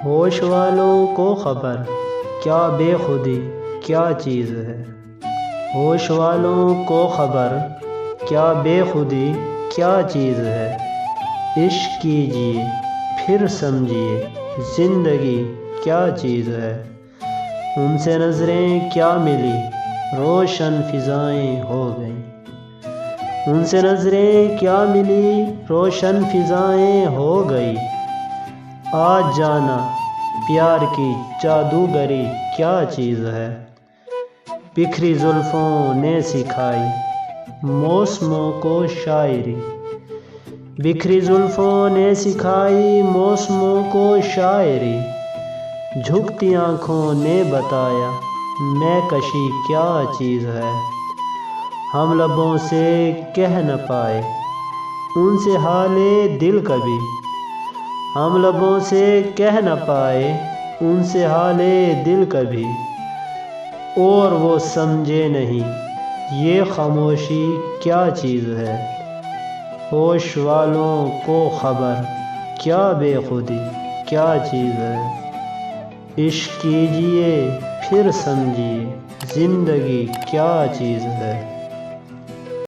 ہوش والوں کو خبر کیا بے خودی کیا چیز ہے۔ ہوش والوں کو خبر کیا بے خودی کیا چیز ہے۔ عشق کیجئے پھر سمجھیے زندگی کیا چیز ہے۔ ان سے نظریں کیا ملی روشن فضائیں ہو گئیں۔ ان سے نظریں کیا ملی روشن فضائیں ہو گئی۔ آج جانا پیار کی جادوگری کیا چیز ہے۔ بکھری زلفوں نے سکھائی موسموں کو شاعری۔ بکھری زلفوں نے سکھائی موسموں کو شاعری۔ جھکتی آنکھوں نے بتایا میں کشی کیا چیز ہے۔ ہم لبوں سے کہہ نہ پائے ان سے حال دل کبھی۔ ہم لبوں سے کہہ نہ پائے ان سے حال دل کبھی۔ اور وہ سمجھے نہیں یہ خاموشی کیا چیز ہے۔ ہوش والوں کو خبر کیا بے خودی کیا چیز ہے۔ عشق کیجئے پھر سمجھیے زندگی کیا چیز ہے۔